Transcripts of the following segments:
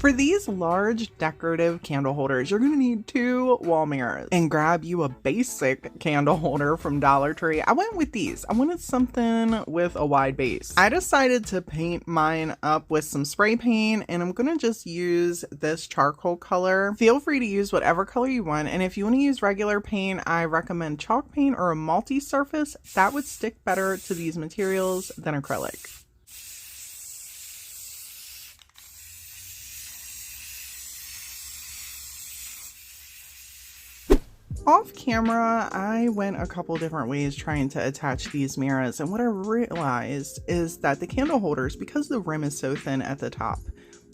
For these large decorative candle holders, you're gonna need 2 wall mirrors, and grab you a basic candle holder from Dollar Tree. I went with these. I wanted something with a wide base. I decided to paint mine up with some spray paint, and I'm gonna just use this charcoal color. Feel free to use whatever color you want, and if you want to use regular paint, I recommend chalk paint or a multi-surface. That would stick better to these materials than acrylic. Off camera, I went a couple different ways trying to attach these mirrors, and what I realized is that the candle holders, because the rim is so thin at the top,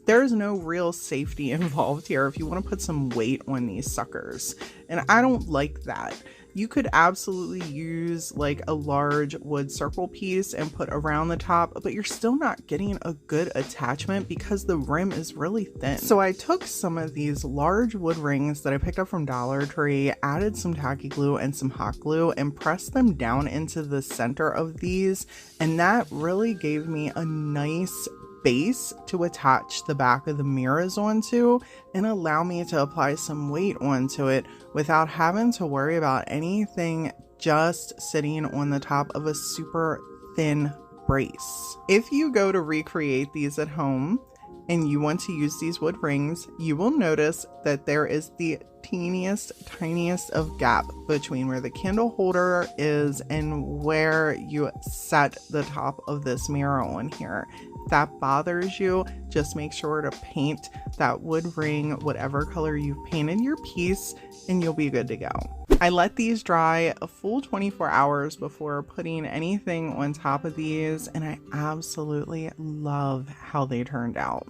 there is no real safety involved here if you want to put some weight on these suckers, and I don't like that. You could absolutely use like a large wood circle piece and put around the top, but you're still not getting a good attachment because the rim is really thin. So I took some of these large wood rings that I picked up from Dollar Tree, added some tacky glue and some hot glue, and pressed them down into the center of these, and that really gave me a nice base to attach the back of the mirrors onto and allow me to apply some weight onto it without having to worry about anything just sitting on the top of a super thin brace. If you go to recreate these at home and you want to use these wood rings, you will notice that there is the tiniest of gap between where the candle holder is and where you set the top of this mirror on here. If that bothers you, just make sure to paint that wood ring whatever color you've painted your piece and you'll be good to go. I let these dry a full 24 hours before putting anything on top of these, and I absolutely love how they turned out.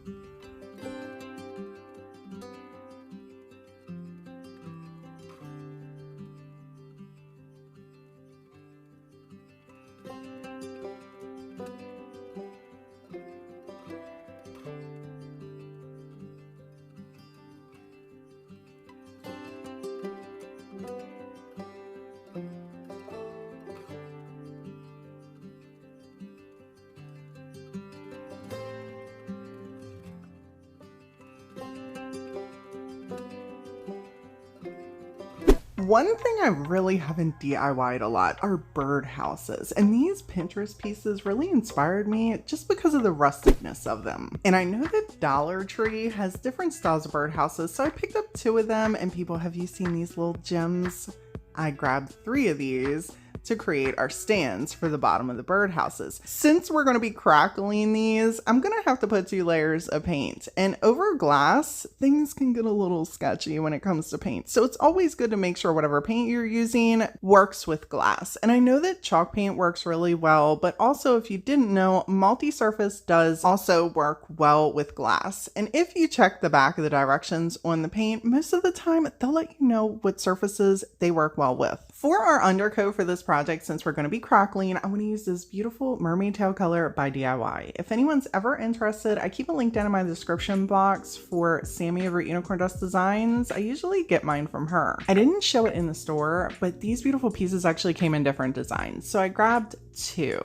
One thing I really haven't DIY'd a lot are bird houses, and these Pinterest pieces really inspired me just because of the rusticness of them. And I know that Dollar Tree has different styles of bird houses, so I picked up 2 of them, and people, have you seen these little gems? I grabbed 3 of these to create our stands for the bottom of the birdhouses. Since we're going to be crackling these, I'm going to have to put 2 layers of paint, and over glass things can get a little sketchy when it comes to paint, so it's always good to make sure whatever paint you're using works with glass. And I know that chalk paint works really well, but also, if you didn't know, multi-surface does also work well with glass. And if you check the back of the directions on the paint, most of the time they'll let you know what surfaces they work well with. For our undercoat for this project, since we're going to be crackling, I want to use this beautiful mermaid tail color by DIY. If anyone's ever interested, I keep a link down in my description box for Sammy over at Unicorn Dust Designs. I usually get mine from her. I didn't show it in the store, but these beautiful pieces actually came in different designs, so I grabbed 2.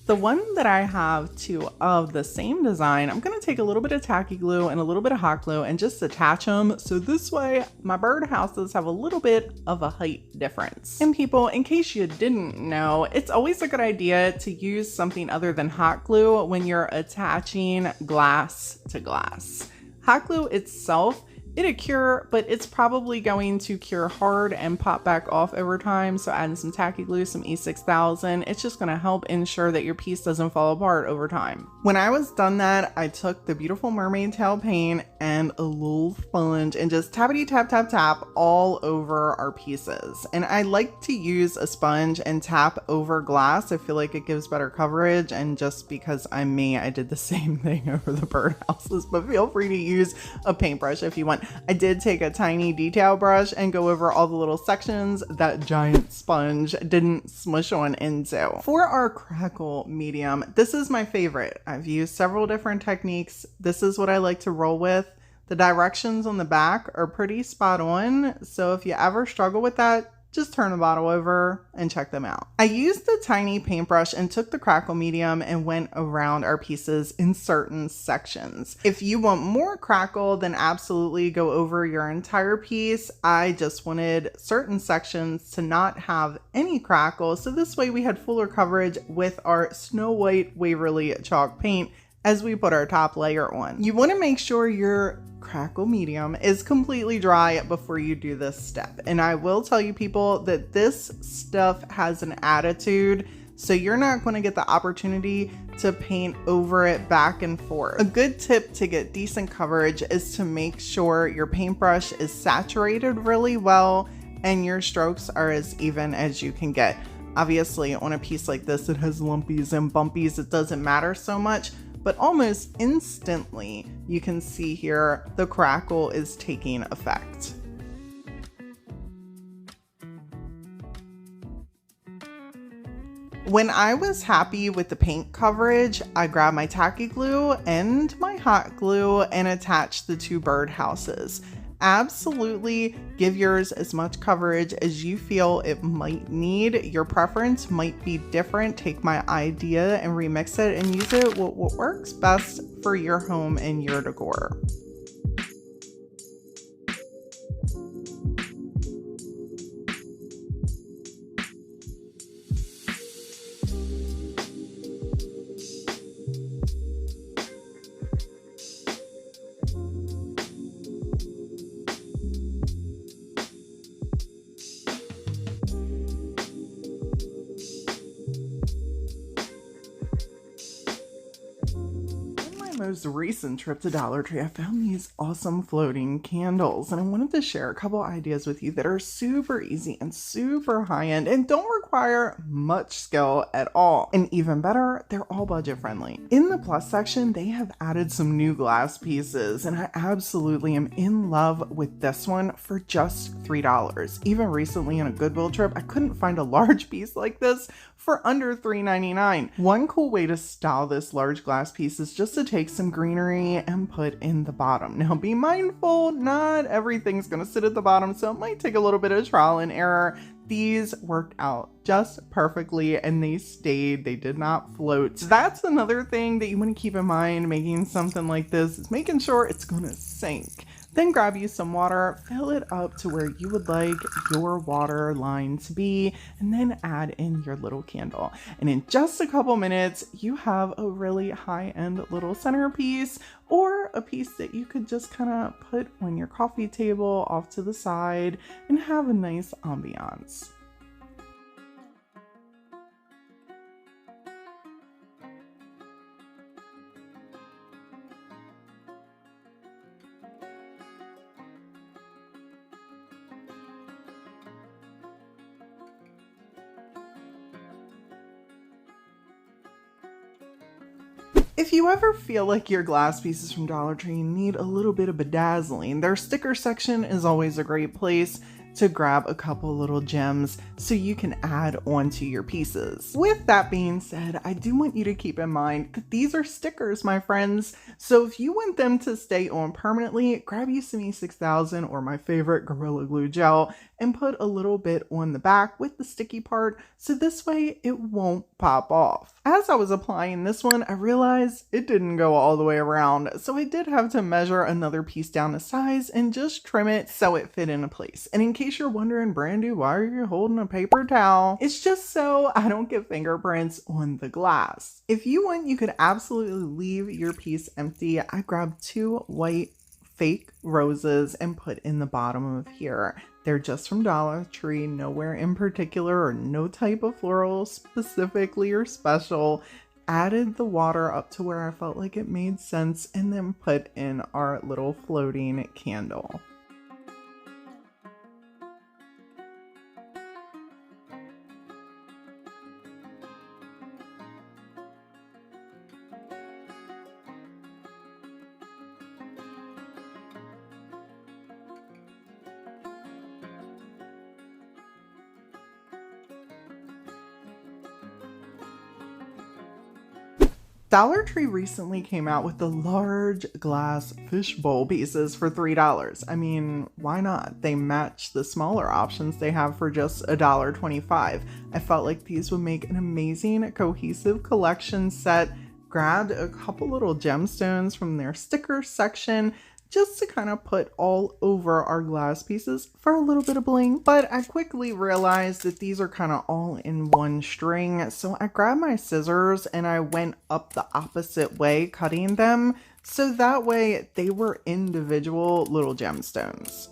The one that I have 2 of the same design, I'm going to take a little bit of tacky glue and a little bit of hot glue and just attach them, so this way my bird houses have a little bit of a height difference. And people, in case you didn't know, it's always a good idea to use something other than hot glue when you're attaching glass to glass. Hot glue itself, it'll cure, but it's probably going to cure hard and pop back off over time. So adding some tacky glue, some E6000, it's just going to help ensure that your piece doesn't fall apart over time. When I was done that, I took the beautiful mermaid tail paint and a little sponge and just tappity tap tap tap all over our pieces. And I like to use a sponge and tap over glass. I feel like it gives better coverage, and just because I'm me, I did the same thing over the birdhouses, but feel free to use a paintbrush if you want. I did take a tiny detail brush and go over all the little sections that giant sponge didn't smush on into. For our crackle medium, this is my favorite. I've used several different techniques. This is what I like to roll with. The directions on the back are pretty spot on, so if you ever struggle with that, just turn the bottle over and check them out. I used the tiny paintbrush and took the crackle medium and went around our pieces in certain sections. If you want more crackle, then absolutely go over your entire piece. I just wanted certain sections to not have any crackle, so this way we had fuller coverage with our Snow White Waverly chalk paint as we put our top layer on. You want to make sure your crackle medium is completely dry before you do this step. And I will tell you people that this stuff has an attitude, so you're not going to get the opportunity to paint over it back and forth. A good tip to get decent coverage is to make sure your paintbrush is saturated really well and your strokes are as even as you can get. Obviously, on a piece like this, it has lumpies and bumpies. It doesn't matter so much, but almost instantly you can see here the crackle is taking effect. When I was happy with the paint coverage, I grabbed my tacky glue and my hot glue and attached the two birdhouses. Absolutely give yours as much coverage as you feel it might need. Your preference might be different. Take my idea and remix it and use it what works best for your home and your decor. Most recent trip to Dollar Tree, I found these awesome floating candles, and I wanted to share a couple ideas with you that are super easy and super high-end and don't require much skill at all. And even better, they're all budget friendly. In the plus section, they have added some new glass pieces, and I absolutely am in love with this one for just $3. Even recently in a Goodwill trip, I couldn't find a large piece like this for under $3.99. One cool way to style this large glass piece is just to take some greenery and put in the bottom. Now be mindful, not everything's gonna sit at the bottom, so it might take a little bit of trial and error. These worked out just perfectly and they stayed, they did not float. So that's another thing that you want to keep in mind making something like this, is making sure it's gonna sink. Then grab you some water, fill it up to where you would like your water line to be, and then add in your little candle. And in just a couple minutes, you have a really high-end little centerpiece, or a piece that you could just kind of put on your coffee table off to the side and have a nice ambiance. If you ever feel like your glass pieces from Dollar Tree need a little bit of bedazzling, their sticker section is always a great place to grab a couple little gems so you can add onto your pieces. With that being said, I do want you to keep in mind that these are stickers, my friends. So if you want them to stay on permanently, grab you some E6000 or my favorite Gorilla Glue gel and put a little bit on the back with the sticky part, so this way it won't pop off. As I was applying this one, I realized it didn't go all the way around, so I did have to measure another piece down to size and just trim it so it fit into place. And in case you're wondering, Brandy, why are you holding a paper towel? It's just so I don't get fingerprints on the glass. If you want, you could absolutely leave your piece empty. I grabbed two white fake roses and put in the bottom of here. They're just from Dollar Tree, nowhere in particular or no type of floral specifically or special. Added the water up to where I felt like it made sense and then put in our little floating candle. Dollar Tree recently came out with the large glass fishbowl pieces for $3. I mean, why not? They match the smaller options they have for just $1.25. I felt like these would make an amazing cohesive collection set. Grabbed a couple little gemstones from their sticker section just to kind of put all over our glass pieces for a little bit of bling. But I quickly realized that these are kind of all in one string. So I grabbed my scissors and I went up the opposite way, cutting them. So that way they were individual little gemstones.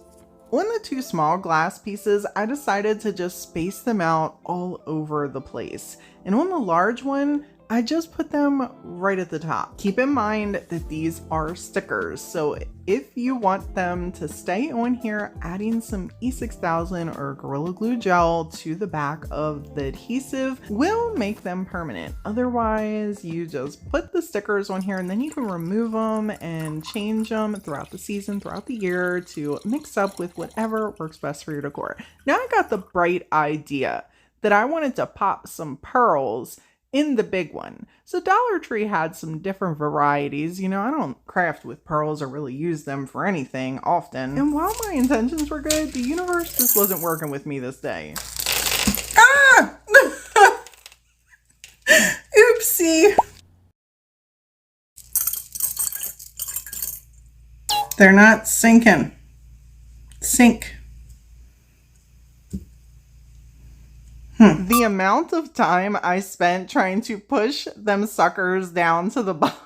On the two small glass pieces, I decided to just space them out all over the place. And on the large one, I just put them right at the top. Keep in mind that these are stickers, so if you want them to stay on here, adding some E6000 or Gorilla Glue gel to the back of the adhesive will make them permanent. Otherwise, you just put the stickers on here and then you can remove them and change them throughout the season, throughout the year to mix up with whatever works best for your decor. Now I got the bright idea that I wanted to pop some pearls in the big one. So Dollar Tree had some different varieties. You know, I don't craft with pearls or really use them for anything often. And while my intentions were good, the universe just wasn't working with me this day. Ah! Oopsie. They're not sinking. Sink. The amount of time I spent trying to push them suckers down to the bottom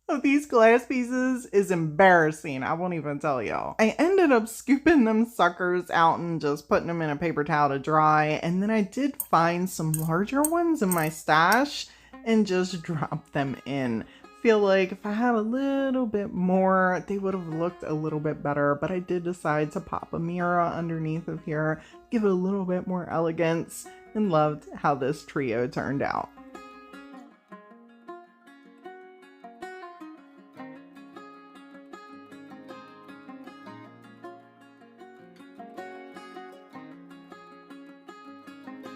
of these glass pieces is embarrassing. I won't even tell y'all. I ended up scooping them suckers out and just putting them in a paper towel to dry. And then I did find some larger ones in my stash and just dropped them in. Feel like if I had a little bit more, they would have looked a little bit better, but I did decide to pop a mirror underneath of here, give it a little bit more elegance, and loved how this trio turned out.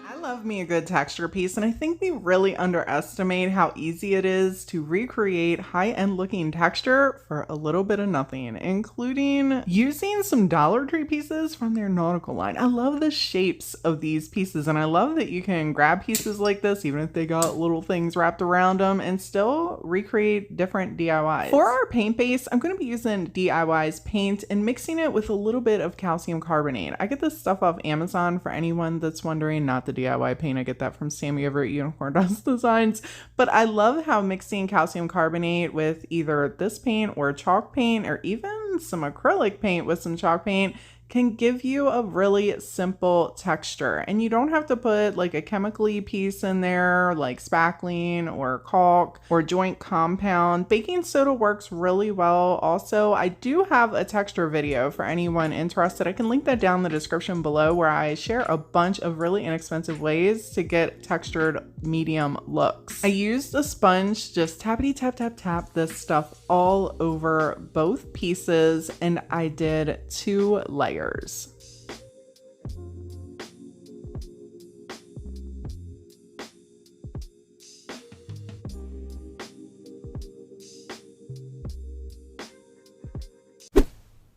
I love me a good texture piece, and I think we really underestimate how easy it is to recreate high-end looking texture for a little bit of nothing, including using some Dollar Tree pieces from their nautical line. I love the shapes of these pieces, and I love that you can grab pieces like this, even if they got little things wrapped around them, and still recreate different DIYs. For our paint base, I'm going to be using DIY's paint and mixing it with a little bit of calcium carbonate. I get this stuff off Amazon for anyone that's wondering, not the DIY paint. I get that from Sammy over at Unicorn Dust Designs. But I love how mixing calcium carbonate with either this paint or chalk paint or even some acrylic paint with some chalk paint can give you a really simple texture. And you don't have to put like a chemically piece in there like spackling or caulk or joint compound. Baking soda works really well. Also, I do have a texture video for anyone interested. I can link that down in the description below where I share a bunch of really inexpensive ways to get textured medium looks. I used a sponge, just tappity tap tap tap this stuff all over both pieces, and I did 2 layers.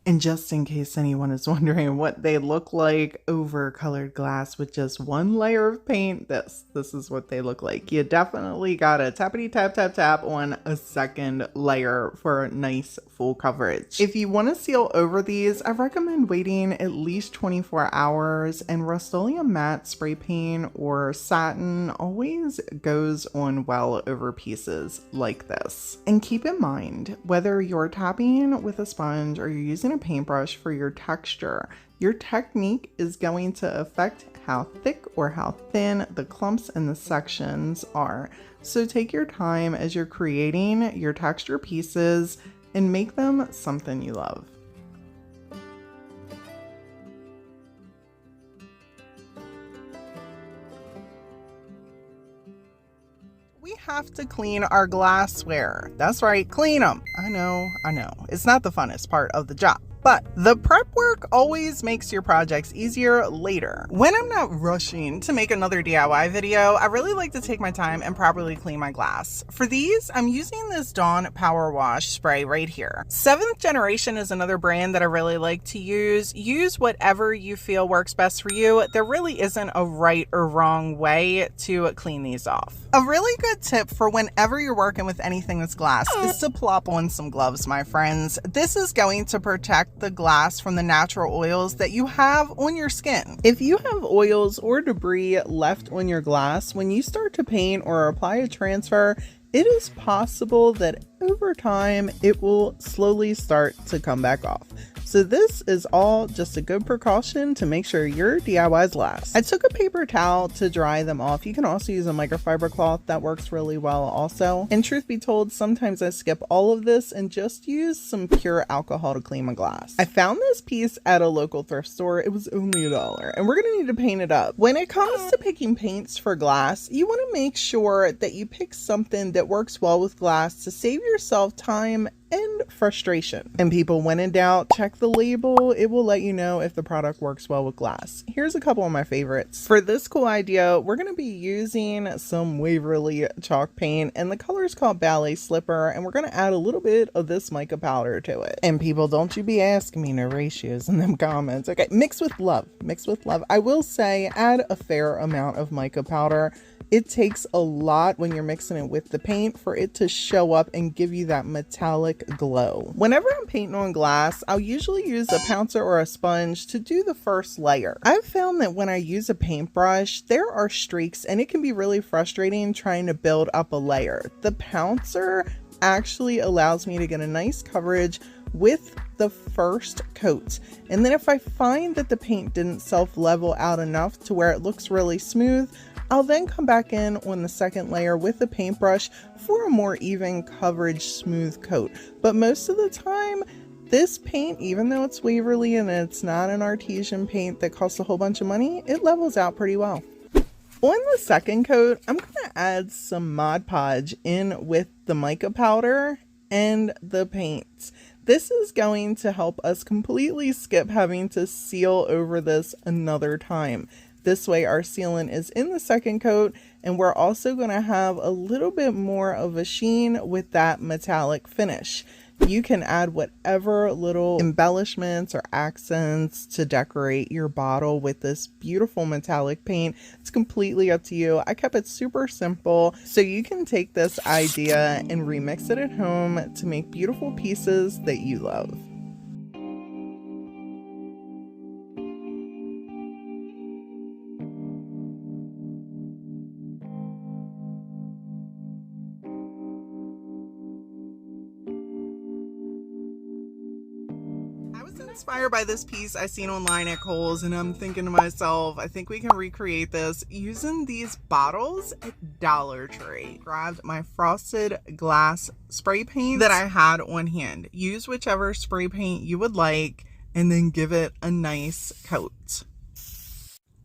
And just in case anyone is wondering what they look like over colored glass with just 1 layer of paint, this is what they look like. You definitely gotta tappity tap tap tap on a second layer for nice full coverage. If you want to seal over these, I recommend waiting at least 24 hours, and Rust-Oleum matte spray paint or satin always goes on well over pieces like this. And keep in mind, whether you're tapping with a sponge or you're using a paintbrush for your texture, your technique is going to affect how thick or how thin the clumps and the sections are. So take your time as you're creating your texture pieces and make them something you love. We have to clean our glassware. That's right, clean them. I know. It's not the funnest part of the job. But the prep work always makes your projects easier later. When I'm not rushing to make another DIY video, I really like to take my time and properly clean my glass. For these, I'm using this Dawn Power Wash spray right here. 7th Generation is another brand that I really like to use. Use whatever you feel works best for you. There really isn't a right or wrong way to clean these off. A really good tip for whenever you're working with anything that's glass is to plop on some gloves, my friends. This is going to protect the glass from the natural oils that you have on your skin. If you have oils or debris left on your glass, when you start to paint or apply a transfer, it is possible that over time it will slowly start to come back off. So this is all just a good precaution to make sure your DIYs last. I took a paper towel to dry them off. You can also use a microfiber cloth. That works really well also. And truth be told, sometimes I skip all of this and just use some pure alcohol to clean my glass. I found this piece at a local thrift store. It was only $1 and we're gonna need to paint it up. When it comes to picking paints for glass, you wanna make sure that you pick something that works well with glass to save yourself time and frustration. And people, when in doubt, check the label. It will let you know if the product works well with glass. Here's a couple of my favorites. For this cool idea, we're going to be using some Waverly chalk paint, and the color is called Ballet Slipper, and we're going to add a little bit of this mica powder to it. And people, don't you be asking me no ratios in them comments. Okay, mix with love. Mix with love. I will say add a fair amount of mica powder. It takes a lot when you're mixing it with the paint for it to show up and give you that metallic glow. Whenever I'm painting on glass, I'll usually use a pouncer or a sponge to do the first layer. I've found that when I use a paintbrush, there are streaks and it can be really frustrating trying to build up a layer. The pouncer actually allows me to get a nice coverage with the first coat. And then if I find that the paint didn't self-level out enough to where it looks really smooth, I'll then come back in on the second layer with the paintbrush for a more even coverage smooth coat. But most of the time, this paint, even though it's Waverly and it's not an artesian paint that costs a whole bunch of money, it levels out pretty well. On the second coat, I'm going to add some Mod Podge in with the mica powder and the paints. This is going to help us completely skip having to seal over this another time. This way our sealant is in the second coat, and we're also going to have a little bit more of a sheen with that metallic finish. You can add whatever little embellishments or accents to decorate your bottle with this beautiful metallic paint. It's completely up to you. I kept it super simple so you can take this idea and remix it at home to make beautiful pieces that you love. Inspired by this piece I seen online at Kohl's, and I'm thinking to myself, I think we can recreate this using these bottles at Dollar Tree. Grabbed my frosted glass spray paint that I had on hand. Use whichever spray paint you would like and then give it a nice coat.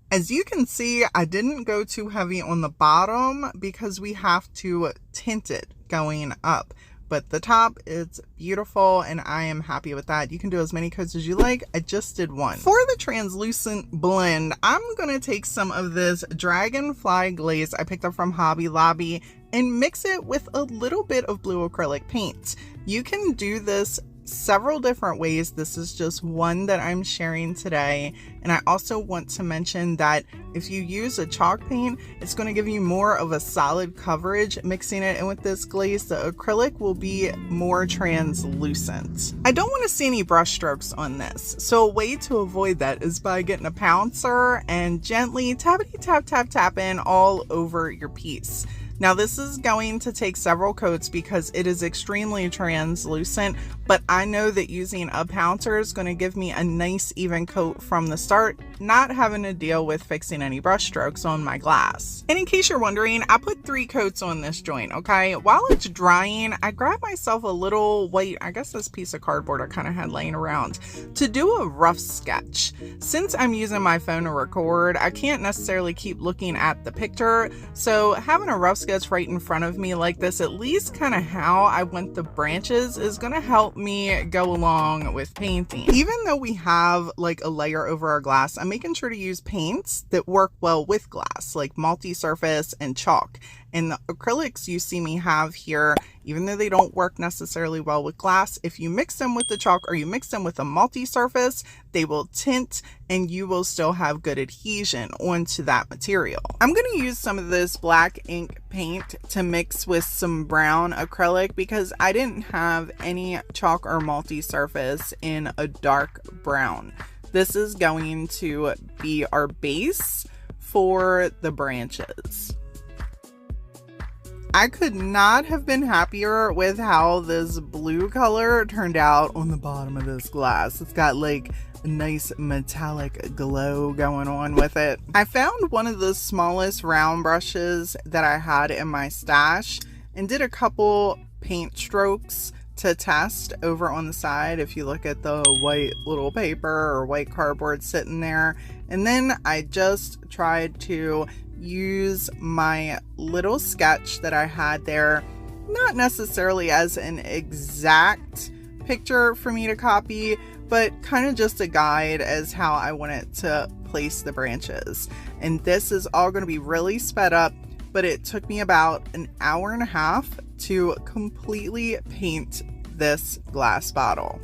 As you can see, I didn't go too heavy on the bottom because we have to tint it going up. But the top is beautiful and I am happy with that. You can do as many coats as you like. I just did one. For the translucent blend, I'm going to take some of this Dragonfly glaze I picked up from Hobby Lobby and mix it with a little bit of blue acrylic paint. You can do this several different ways. This is just one that I'm sharing today. And I also want to mention that if you use a chalk paint, it's going to give you more of a solid coverage. Mixing it in with this glaze, the acrylic will be more translucent. I don't want to see any brush strokes on this, so a way to avoid that is by getting a pouncer and gently tappity tap tap tap in all over your piece. Now this is going to take several coats because it is extremely translucent, but I know that using a pouncer is going to give me a nice even coat from the start, not having to deal with fixing any brush strokes on my glass. And in case you're wondering, I put 3 coats on this joint, okay? While it's drying, I grabbed myself a little white, I guess this piece of cardboard I kind of had laying around, to do a rough sketch. Since I'm using my phone to record, I can't necessarily keep looking at the picture, so having a rough glass gets right in front of me like this, at least kind of how I want the branches is going to help me go along with painting. Even though we have like a layer over our glass, I'm making sure to use paints that work well with glass, like multi-surface and chalk. And the acrylics you see me have here, even though they don't work necessarily well with glass, if you mix them with the chalk or you mix them with a multi-surface, they will tint and you will still have good adhesion onto that material. I'm going to use some of this black ink paint to mix with some brown acrylic because I didn't have any chalk or multi-surface in a dark brown. This is going to be our base for the branches. I could not have been happier with how this blue color turned out on the bottom of this glass. It's got like a nice metallic glow going on with it. I found one of the smallest round brushes that I had in my stash and did a couple paint strokes to test over on the side. If you look at the white little paper or white cardboard sitting there, and then I just tried to use my little sketch that I had there, not necessarily as an exact picture for me to copy, but kind of just a guide as how I wanted to place the branches. And this is all going to be really sped up, but it took me about an hour and a half to completely paint this glass bottle.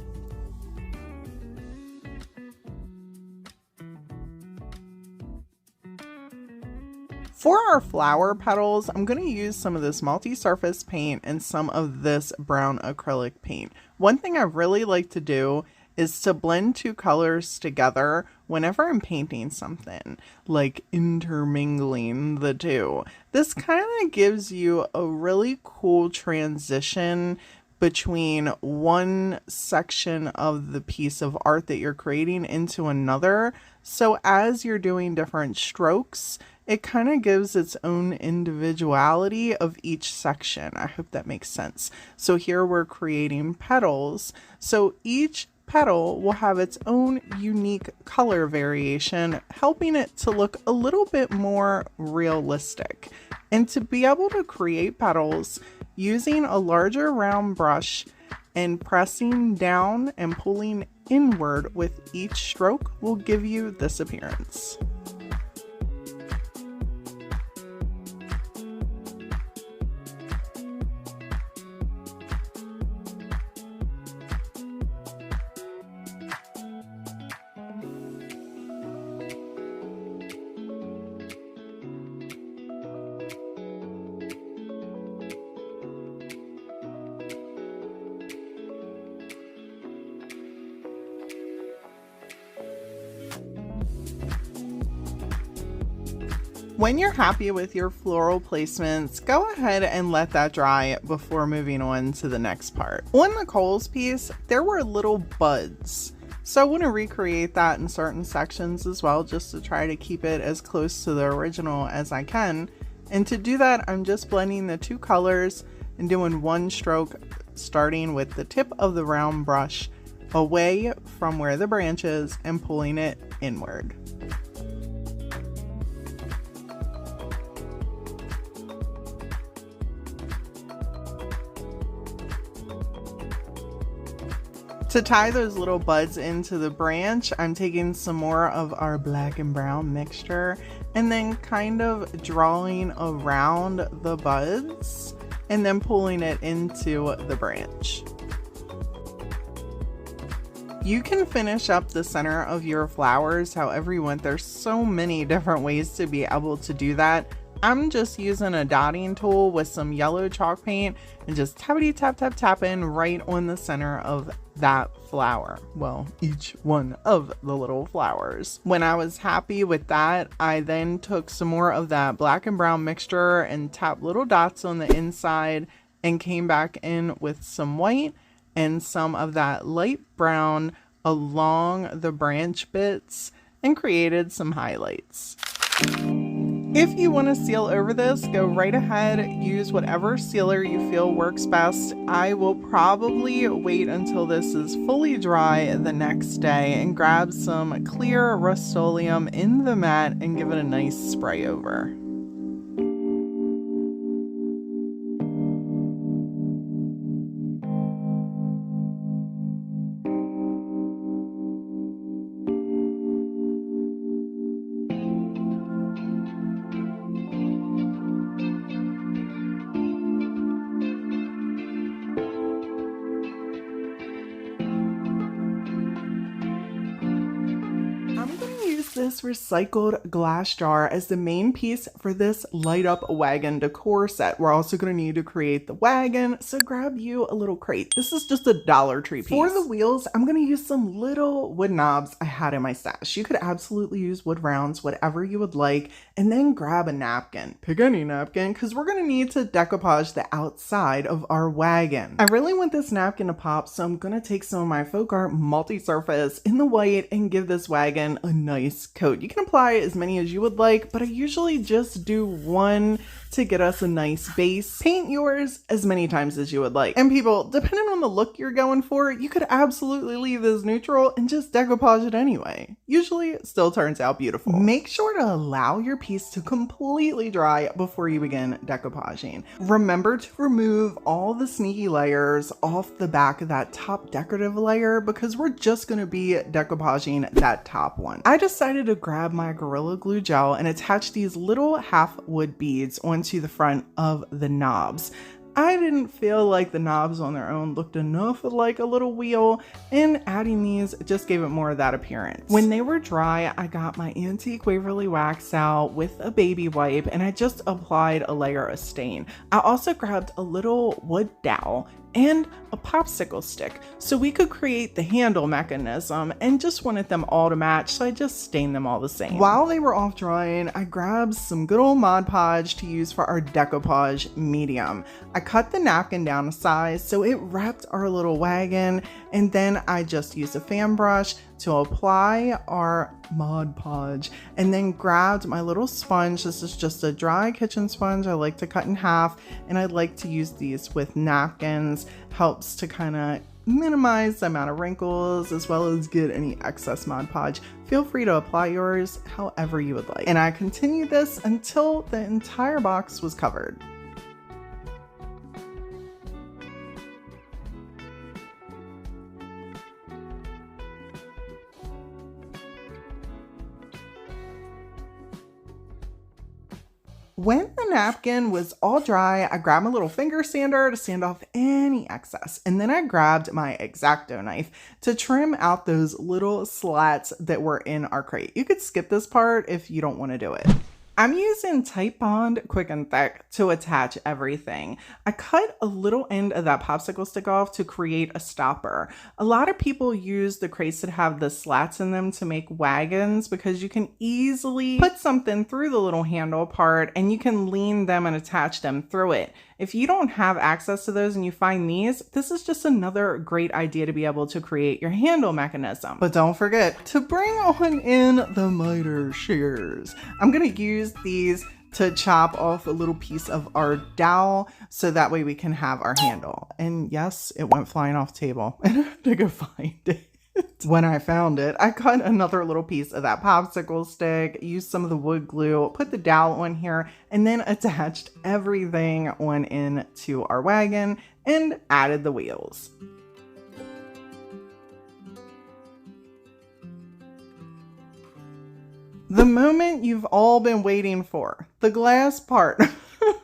For our flower petals, I'm going to use some of this multi-surface paint and some of this brown acrylic paint. One thing I really like to do is to blend two colors together whenever I'm painting something, like intermingling the two. This kind of gives you a really cool transition between one section of the piece of art that you're creating into another. So as you're doing different strokes, it kind of gives its own individuality of each section. I hope that makes sense. So here we're creating petals. So each petal will have its own unique color variation, helping it to look a little bit more realistic. And to be able to create petals using a larger round brush and pressing down and pulling inward with each stroke will give you this appearance. When you're happy with your floral placements, go ahead and let that dry before moving on to the next part. On Nicole's piece, there were little buds. So I want to recreate that in certain sections as well, just to try to keep it as close to the original as I can. And to do that, I'm just blending the two colors and doing one stroke, starting with the tip of the round brush away from where the branch is and pulling it inward. To tie those little buds into the branch, I'm taking some more of our black and brown mixture and then kind of drawing around the buds and then pulling it into the branch. You can finish up the center of your flowers however you want. There's so many different ways to be able to do that. I'm just using a dotting tool with some yellow chalk paint and just tappity tap tap tapping right on the center of that flower. Well, each one of the little flowers. When I was happy with that, I then took some more of that black and brown mixture and tapped little dots on the inside and came back in with some white and some of that light brown along the branch bits and created some highlights. If you want to seal over this, go right ahead, use whatever sealer you feel works best. I will probably wait until this is fully dry the next day and grab some clear Rust-Oleum in the mat and give it a nice spray over. this recycled glass jar as the main piece for this light up wagon decor set. We're also going to need to create the wagon, so grab you a little crate. This is just a Dollar Tree piece. For the wheels, I'm going to use some little wood knobs I had in my stash. You could absolutely use wood rounds, whatever you would like, and then grab a napkin. Pick any napkin, because we're going to need to decoupage the outside of our wagon. I really want this napkin to pop, so I'm going to take some of my Folk Art multi-surface in the white and give this wagon a nice coat. You can apply as many as you would like, but I usually just do one to get us a nice base. Paint yours as many times as you would like. And people, depending on the look you're going for, you could absolutely leave this neutral and just decoupage it anyway. Usually it still turns out beautiful. Make sure to allow your piece to completely dry before you begin decoupaging. Remember to remove all the sneaky layers off the back of that top decorative layer, because we're just going to be decoupaging that top one. I decided to grab my Gorilla Glue gel and attach these little half wood beads onto the front of the knobs. I didn't feel like the knobs on their own looked enough like a little wheel, and adding these just gave it more of that appearance. When they were dry, I got my antique Waverly wax out with a baby wipe and I just applied a layer of stain. I also grabbed a little wood dowel and a popsicle stick so we could create the handle mechanism, and just wanted them all to match, so I just stained them all the same. While they were off drying, I grabbed some good old Mod Podge to use for our decoupage medium. I cut the napkin down a size so it wrapped our little wagon, and then I just used a fan brush to apply our Mod Podge, and then grabbed my little sponge. This is just a dry kitchen sponge I like to cut in half, and I like to use these with napkins. Helps to kind of minimize the amount of wrinkles as well as get any excess Mod Podge. Feel free to apply yours however you would like. And I continued this until the entire box was covered. When the napkin was all dry, I grabbed my little finger sander to sand off any excess. And then I grabbed my X-Acto knife to trim out those little slats that were in our crate. You could skip this part if you don't want to do it. I'm using Titebond Quick and Thick to attach everything. I cut a little end of that popsicle stick off to create a stopper. A lot of people use the crates that have the slats in them to make wagons, because you can easily put something through the little handle part and you can lean them and attach them through it. If you don't have access to those and you find these, this is just another great idea to be able to create your handle mechanism. But don't forget to bring on in the miter shears. I'm going to use these to chop off a little piece of our dowel so that way we can have our handle. And yes, it went flying off the table and I had to go find it. When I found it, I cut another little piece of that popsicle stick, used some of the wood glue, put the dowel on here, and then attached everything on into our wagon and added the wheels. The moment you've all been waiting for, the glass part.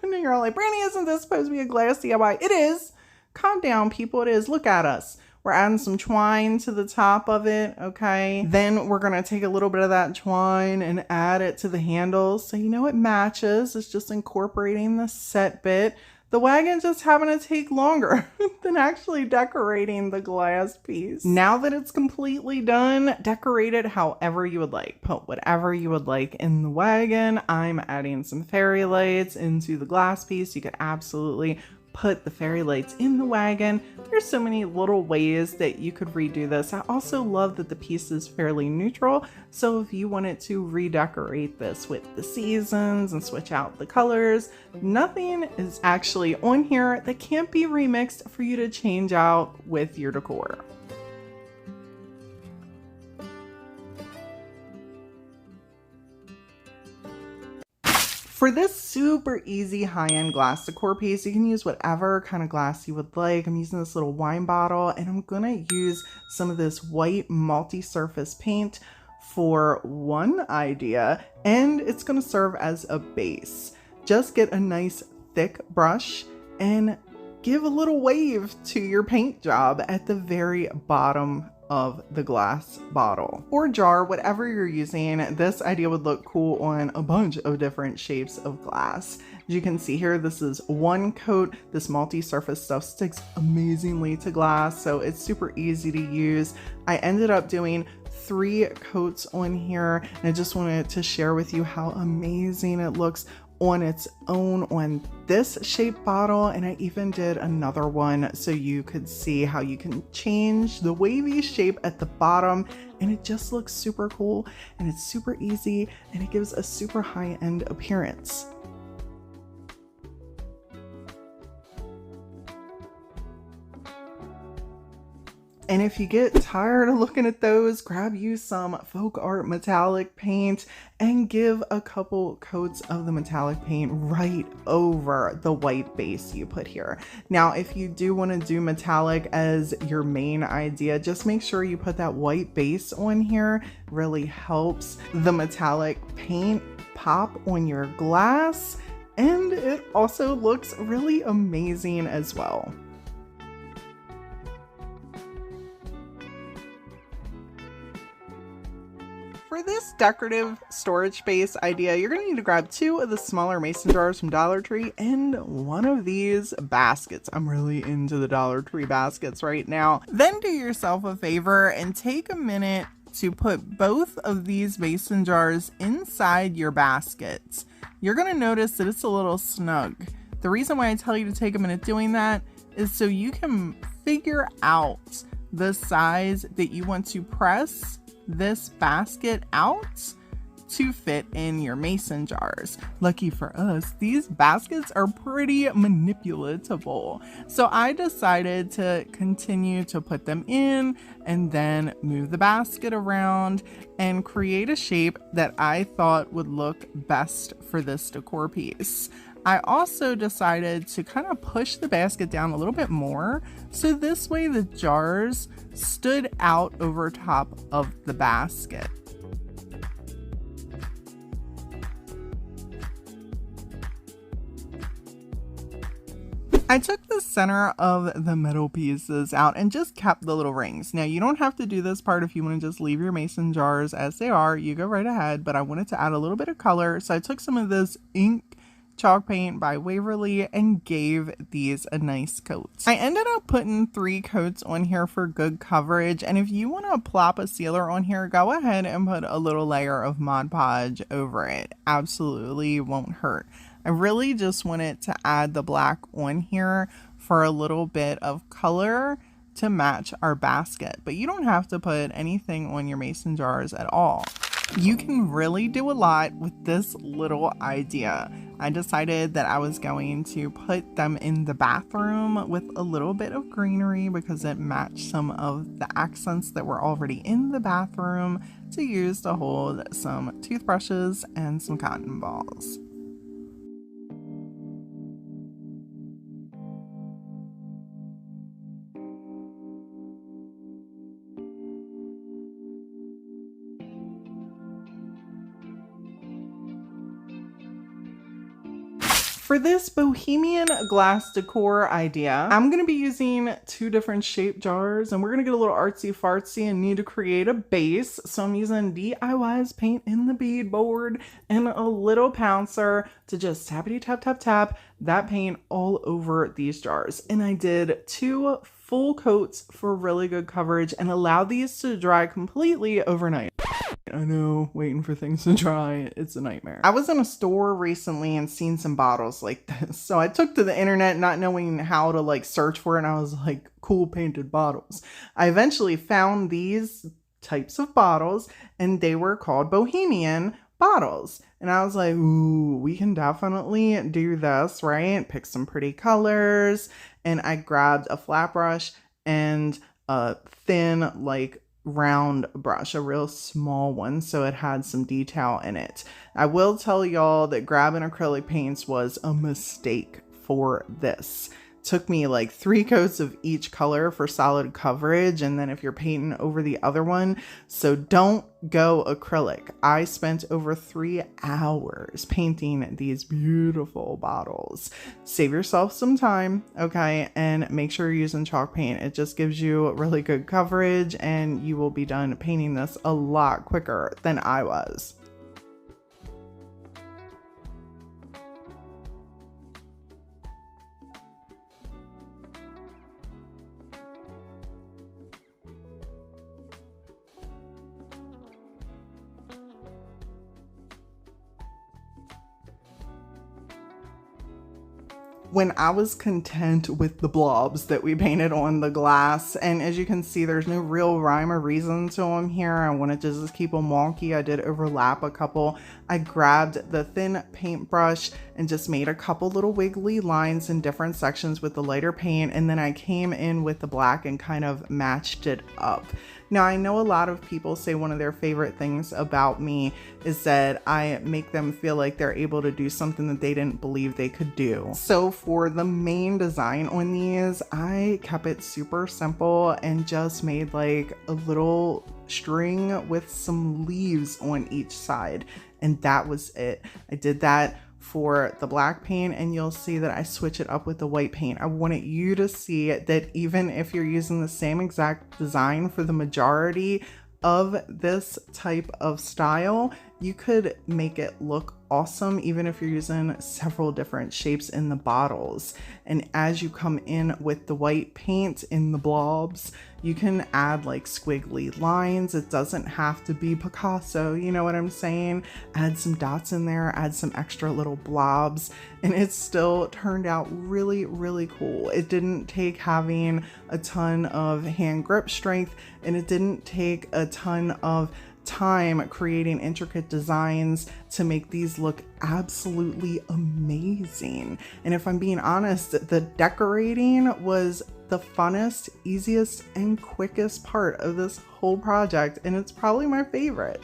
And you're like, Brandy, isn't this supposed to be a glass DIY? It is. Calm down, people. It is. Look at us. We're adding some twine to the top of it, okay? Then we're gonna take a little bit of that twine and add it to the handles. So you know it matches. It's just incorporating the set bit. The wagon just happened to take longer than actually decorating the glass piece. Now that it's completely done, decorate it however you would like. Put whatever you would like in the wagon. I'm adding some fairy lights into the glass piece. You could absolutely put the fairy lights in the wagon. There's so many little ways that you could redo this. I also love that the piece is fairly neutral, so if you wanted to redecorate this with the seasons and switch out the colors, nothing is actually on here that can't be remixed for you to change out with your decor. For this super easy high-end glass decor piece, you can use whatever kind of glass you would like. I'm using this little wine bottle, and I'm gonna use some of this white multi-surface paint for one idea, and it's gonna serve as a base. Just get a nice thick brush and give a little wave to your paint job at the very bottom of the glass bottle or jar, whatever you're using. This idea would look cool on a bunch of different shapes of glass. As you can see here, this is one coat. This multi-surface stuff sticks amazingly to glass, so it's super easy to use. I ended up doing 3 coats on here, and I just wanted to share with you how amazing it looks on its own on this shape bottle, and I even did another one so you could see how you can change the wavy shape at the bottom, and it just looks super cool, and it's super easy, and it gives a super high-end appearance. And if you get tired of looking at those, grab you some folk art metallic paint and give a couple coats of the metallic paint right over the white base you put here. Now, if you do want to do metallic as your main idea, just make sure you put that white base on here. It really helps the metallic paint pop on your glass, and it also looks really amazing as well. For this decorative storage space idea, you're going to need to grab 2 of the smaller mason jars from Dollar Tree and 1 of these baskets. I'm really into the Dollar Tree baskets right now. Then do yourself a favor and take a minute to put both of these mason jars inside your baskets. You're going to notice that it's a little snug. The reason why I tell you to take a minute doing that is so you can figure out the size that you want to press this basket out to fit in your mason jars. Lucky for us, these baskets are pretty manipulatable. So I decided to continue to put them in and then move the basket around and create a shape that I thought would look best for this decor piece. I also decided to kind of push the basket down a little bit more, so this way the jars stood out over top of the basket. I took the center of the metal pieces out and just kept the little rings. Now, you don't have to do this part if you want to just leave your mason jars as they are. You go right ahead, but I wanted to add a little bit of color, so I took some of this ink chalk paint by Waverly and gave these a nice coat. I ended up putting 3 coats on here for good coverage, and if you want to plop a sealer on here, go ahead and put a little layer of Mod Podge over it. Absolutely won't hurt. I really just wanted to add the black on here for a little bit of color to match our basket, but you don't have to put anything on your mason jars at all. You can really do a lot with this little idea. I decided that I was going to put them in the bathroom with a little bit of greenery because it matched some of the accents that were already in the bathroom to use to hold some toothbrushes and some cotton balls. For this Bohemian glass decor idea, I'm going to be using 2 different shape jars, and we're going to get a little artsy fartsy and need to create a base. So I'm using DIY's paint in the bead board and a little pouncer to just tappity tap tap tap that paint all over these jars. And I did 2 full coats for really good coverage and allowed these to dry completely overnight. I know, waiting for things to dry, it's a nightmare. I was in a store recently and seen some bottles like this. So I took to the internet not knowing how to search for it, and I was like, cool painted bottles. I eventually found these types of bottles, and they were called Bohemian bottles. And I was like, ooh, we can definitely do this, right? Pick some pretty colors. And I grabbed a flat brush and a thin, round brush, a real small one, so it had some detail in it. I will tell y'all that grabbing acrylic paints was a mistake for this. took me like 3 coats of each color for solid coverage, and then if you're painting over the other one, so don't go acrylic. I spent over 3 hours painting these beautiful bottles. Save yourself some time, okay, and make sure you're using chalk paint. It just gives you really good coverage, and you will be done painting this a lot quicker than I was. When I was content with the blobs that we painted on the glass, and as you can see, there's no real rhyme or reason to them here. I wanted to just keep them wonky. I did overlap a couple. I grabbed the thin paintbrush and just made a couple little wiggly lines in different sections with the lighter paint, and then I came in with the black and kind of matched it up. Now, I know a lot of people say one of their favorite things about me is that I make them feel like they're able to do something that they didn't believe they could do. So for the main design on these, I kept it super simple and just made like a little string with some leaves on each side. And that was it. I did that for the black paint, and you'll see that I switch it up with the white paint. I wanted you to see that even if you're using the same exact design for the majority of this type of style, you could make it look awesome even if you're using several different shapes in the bottles. And as you come in with the white paint in the blobs, you can add like squiggly lines. It doesn't have to be Picasso, you know what I'm saying? Add some dots in there, add some extra little blobs, and it still turned out really, really cool. It didn't take having a ton of hand grip strength, and it didn't take a ton of time creating intricate designs to make these look absolutely amazing. And if I'm being honest, the decorating was the funnest, easiest, and quickest part of this whole project, and it's probably my favorite.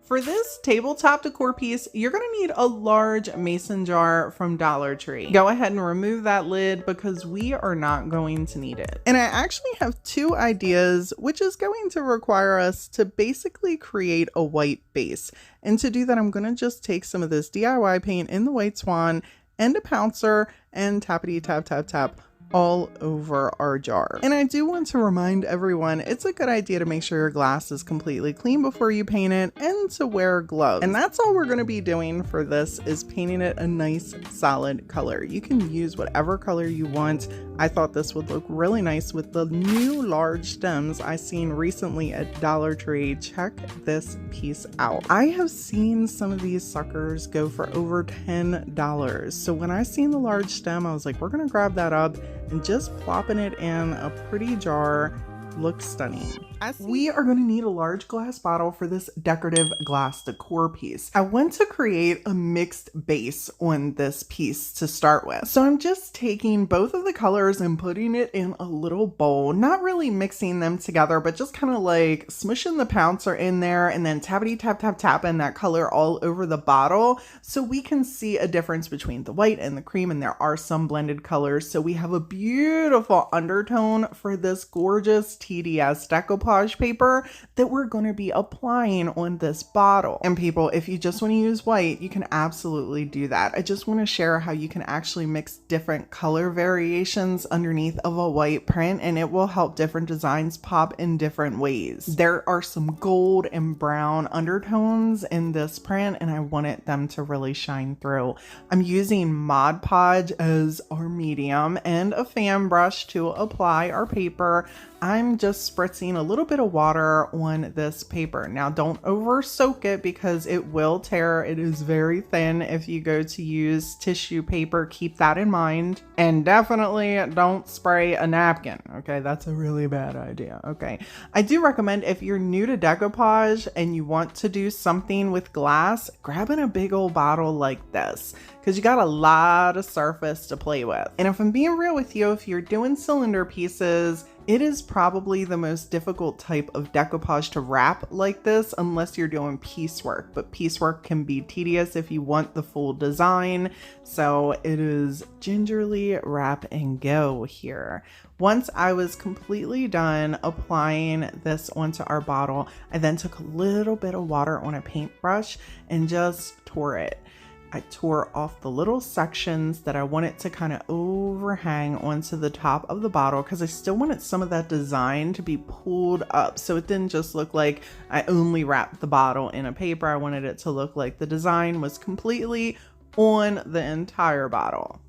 For this tabletop decor piece, you're going to need a large mason jar from Dollar Tree. Go ahead and remove that lid because we are not going to need it. And I actually have 2 ideas, which is going to require us to basically create a white base. And to do that, I'm going to just take some of this DIY paint in the White Swan and a pouncer and Tappity Tap Tap Tap all over our jar. And I do want to remind everyone, it's a good idea to make sure your glass is completely clean before you paint it and to wear gloves. And that's all we're going to be doing for this, is painting it a nice solid color. You can use whatever color you want. I thought this would look really nice with the new large stems I seen recently at Dollar Tree. Check this piece out. I have seen some of these suckers go for over $10. So when I seen the large stem, I was like, we're going to grab that up, and just plopping it in a pretty jar looks stunning. We are going to need a large glass bottle for this decorative glass decor piece. I want to create a mixed base on this piece to start with. So I'm just taking both of the colors and putting it in a little bowl, not really mixing them together, but just kind of like smushing the pouncer in there and then tappity tap tap tapping that color all over the bottle so we can see a difference between the white and the cream, and there are some blended colors. So we have a beautiful undertone for this gorgeous TDS Decoupage Paper that we're going to be applying on this bottle. And people, if you just want to use white, you can absolutely do that. I just want to share how you can actually mix different color variations underneath of a white print, and it will help different designs pop in different ways. There are some gold and brown undertones in this print, and I wanted them to really shine through. I'm using Mod Podge as our medium and a fan brush to apply our paper. I'm I'm just spritzing a little bit of water on this paper. Now don't over soak it because it will tear. It is very thin. If you go to use tissue paper, keep that in mind. And definitely don't spray a napkin. Okay, that's a really bad idea. Okay, I do recommend if you're new to decoupage and you want to do something with glass, grabbing a big old bottle like this, because you got a lot of surface to play with. And if I'm being real with you, if you're doing cylinder pieces, it is probably the most difficult type of decoupage to wrap like this unless you're doing piecework. But piecework can be tedious if you want the full design. So it is gingerly wrap and go here. Once I was completely done applying this onto our bottle, I then took a little bit of water on a paintbrush and just tore it. I tore off the little sections that I wanted to kind of overhang onto the top of the bottle because I still wanted some of that design to be pulled up. So it didn't just look like I only wrapped the bottle in a paper. I wanted it to look like the design was completely on the entire bottle.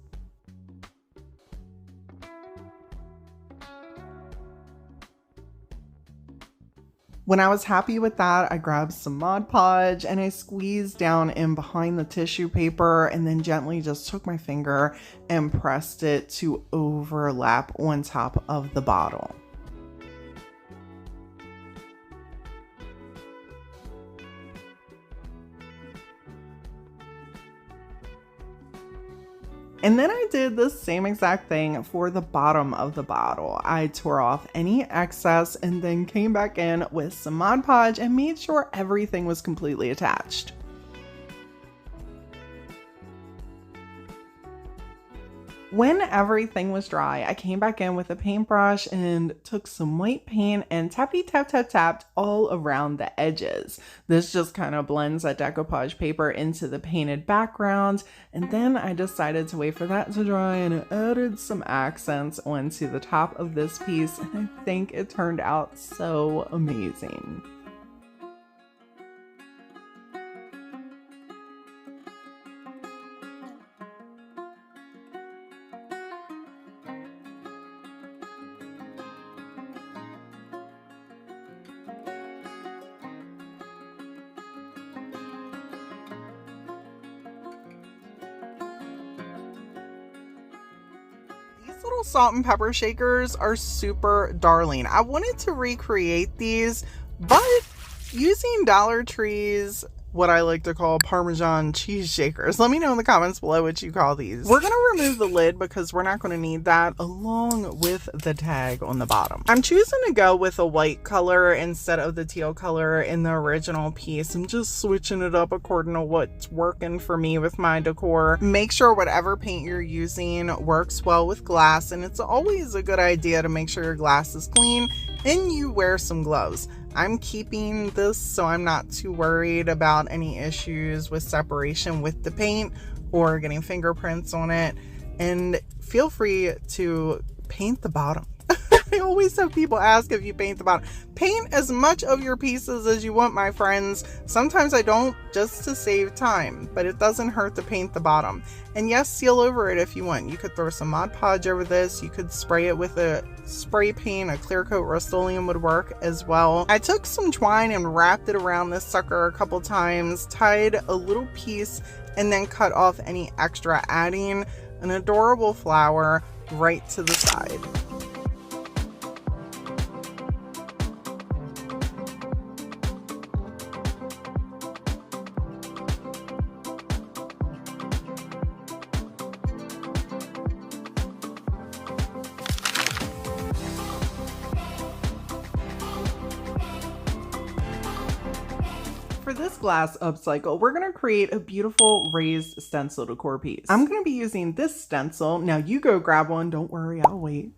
When I was happy with that, I grabbed some Mod Podge and I squeezed down in behind the tissue paper and then gently just took my finger and pressed it to overlap on top of the bottle. And then I did the same exact thing for the bottom of the bottle. I tore off any excess and then came back in with some Mod Podge and made sure everything was completely attached. When everything was dry, I came back in with a paintbrush and took some white paint and tappity tap tap tapped all around the edges. This just kind of blends that decoupage paper into the painted background. And then I decided to wait for that to dry and added some accents onto the top of this piece. And I think it turned out so amazing. Little salt and pepper shakers are super darling. I wanted to recreate these, but using Dollar Tree's what I like to call Parmesan cheese shakers. Let me know in the comments below what you call these. We're gonna remove the lid because we're not gonna need that along with the tag on the bottom. I'm choosing to go with a white color instead of the teal color in the original piece. I'm just switching it up according to what's working for me with my decor. Make sure whatever paint you're using works well with glass, and it's always a good idea to make sure your glass is clean and you wear some gloves. I'm keeping this so I'm not too worried about any issues with separation with the paint or getting fingerprints on it. And feel free to paint the bottom. I always have people ask if you paint the bottom. Paint as much of your pieces as you want, my friends. Sometimes I don't, just to save time, but it doesn't hurt to paint the bottom. And yes, seal over it if you want. You could throw some Mod Podge over this. You could spray it with a spray paint. A clear coat Rust-Oleum would work as well. I took some twine and wrapped it around this sucker a couple times, tied a little piece, and then cut off any extra, adding an adorable flower right to the side. For this glass upcycle, we're going to create a beautiful raised stencil decor piece. I'm going to be using this stencil. Now you go grab one. Don't worry, I'll wait.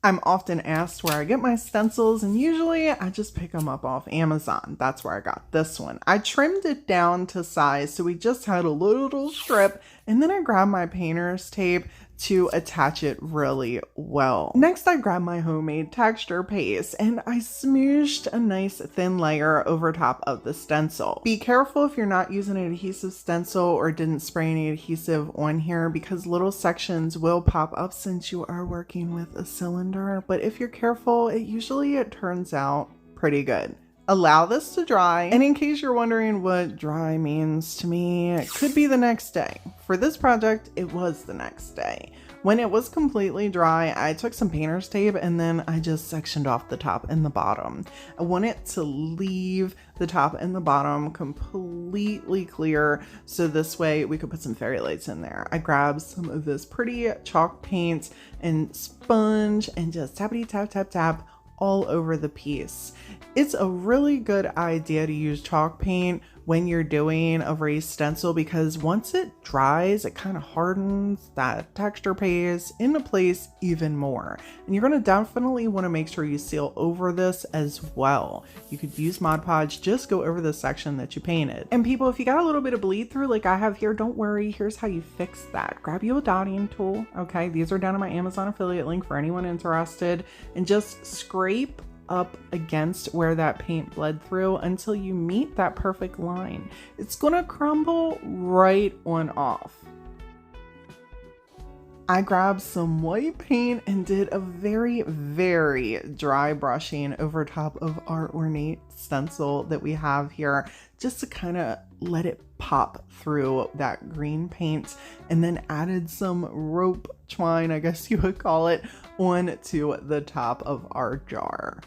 I'm often asked where I get my stencils, and usually I just pick them up off Amazon. That's where I got this one. I trimmed it down to size, so we just had a little strip, and then I grabbed my painter's tape to attach it really well. Next, I grabbed my homemade texture paste and I smooshed a nice thin layer over top of the stencil. Be careful if you're not using an adhesive stencil or didn't spray any adhesive on here, because little sections will pop up since you are working with a cylinder, but if you're careful, it turns out pretty good. Allow this to dry, and in case you're wondering what dry means to me, it could be the next day. For this project, it was the next day. When it was completely dry, I took some painter's tape and then I just sectioned off the top and the bottom. I want it to leave the top and the bottom completely clear, so this way we could put some fairy lights in there. I grabbed some of this pretty chalk paint and sponge and just tappity tap tap tap all over the piece. It's a really good idea to use chalk paint when you're doing a raised stencil, because once it dries, it kind of hardens that texture paste into place even more. And you're going to definitely want to make sure you seal over this as well. You could use Mod Podge, just go over the section that you painted. And people, if you got a little bit of bleed through like I have here, don't worry. Here's how you fix that. Grab you a dotting tool. Okay, these are down in my Amazon affiliate link for anyone interested, and just scrape up against where that paint bled through until you meet that perfect line. It's gonna crumble right on off. I grabbed some white paint and did a very, very dry brushing over top of our ornate stencil that we have here, just to kind of let it pop through that green paint, and then added some rope twine, I guess you would call it, onto the top of our jar.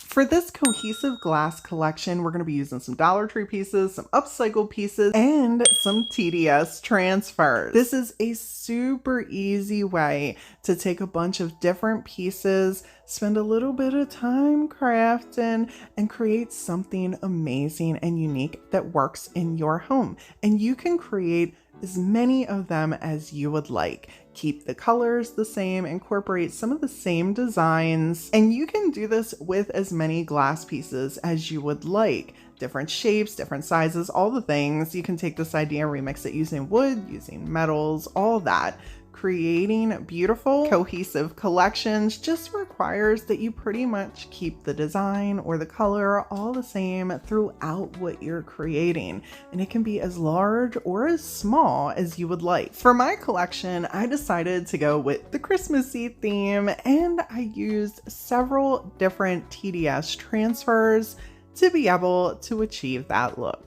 For this cohesive glass collection, we're going to be using some Dollar Tree pieces, some Upcycle pieces, and some TDS transfers. This is a super easy way to take a bunch of different pieces, spend a little bit of time crafting, and create something amazing and unique that works in your home. And you can create as many of them as you would like. Keep the colors the same, incorporate some of the same designs, and you can do this with as many glass pieces as you would like. Different shapes, different sizes, all the things. You can take this idea and remix it using wood, using metals, all that. Creating beautiful, cohesive collections just requires that you pretty much keep the design or the color all the same throughout what you're creating. And it can be as large or as small as you would like. For my collection, I decided to go with the Christmassy theme, and I used several different TDS transfers to be able to achieve that look.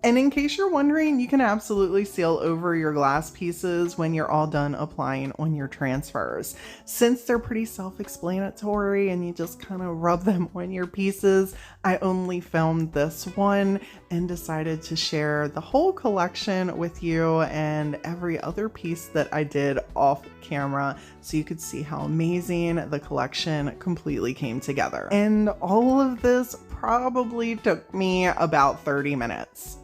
And in case you're wondering, you can absolutely seal over your glass pieces when you're all done applying on your transfers. Since they're pretty self-explanatory and you just kind of rub them on your pieces, I only filmed this one and decided to share the whole collection with you and every other piece that I did off camera, so you could see how amazing the collection completely came together. And all of this probably took me about 30 minutes.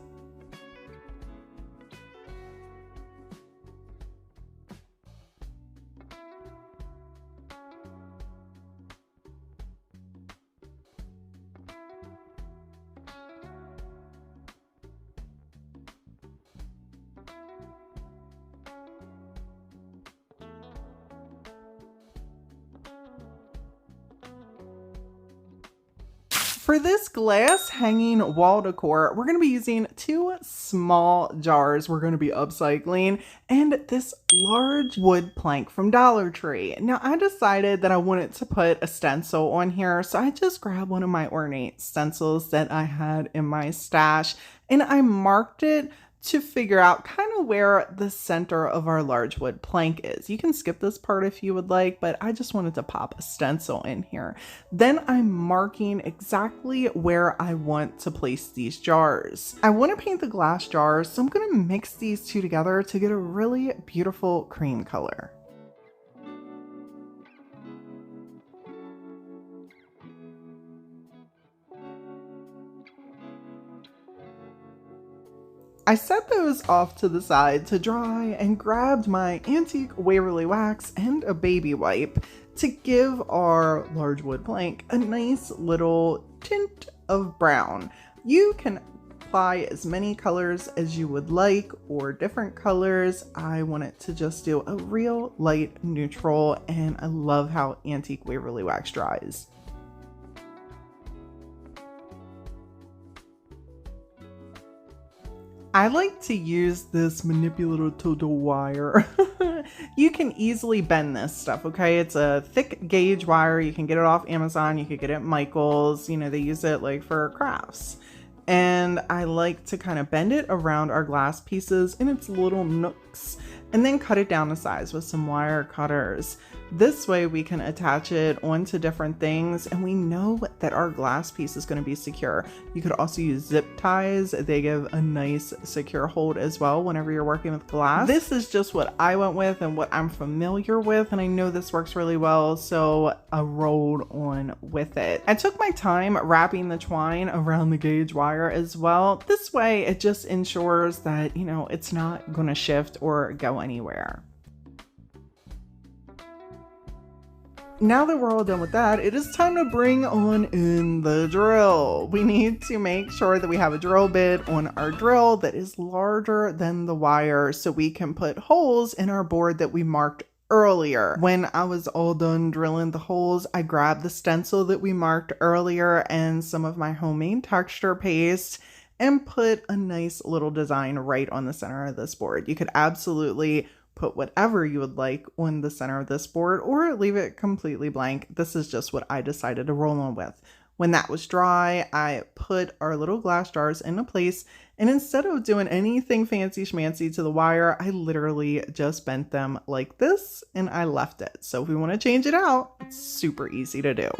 For this glass hanging wall decor, we're going to be using two small jars we're going to be upcycling and this large wood plank from Dollar Tree. Now, I decided that I wanted to put a stencil on here, so I just grabbed one of my ornate stencils that I had in my stash and I marked it to figure out kind of where the center of our large wood plank is. You can skip this part if you would like, but I just wanted to pop a stencil in here. Then I'm marking exactly where I want to place these jars. I want to paint the glass jars, so I'm going to mix these two together to get a really beautiful cream color. I set those off to the side to dry and grabbed my antique Waverly wax and a baby wipe to give our large wood plank a nice little tint of brown. You can apply as many colors as you would like or different colors. I want it to just do a real light neutral, and I love how antique Waverly wax dries. I like to use this manipulative wire. You can easily bend this stuff, okay? It's a thick gauge wire. You can get it off Amazon. You could get it at Michael's. You know, they use it like for crafts. And I like to kind of bend it around our glass pieces in its little nooks and then cut it down to size with some wire cutters. This way we can attach it onto different things and we know that our glass piece is going to be secure. You could also use zip ties. They give a nice secure hold as well whenever you're working with glass. This is just what I went with and what I'm familiar with, and I know this works really well, so I rolled on with it. I took my time wrapping the twine around the gauge wire as well. This way it just ensures that, you know, it's not going to shift or go anywhere. Now that we're all done with that, it is time to bring on in the drill. We need to make sure that we have a drill bit on our drill that is larger than the wire so we can put holes in our board that we marked earlier. When I was all done drilling the holes, I grabbed the stencil that we marked earlier and some of my homemade texture paste and put a nice little design right on the center of this board. You could absolutely put whatever you would like on the center of this board or leave it completely blank. This is just what I decided to roll on with. When that was dry, I put our little glass jars into place, and instead of doing anything fancy schmancy to the wire, I literally just bent them like this and I left it. So if we want to change it out, it's super easy to do.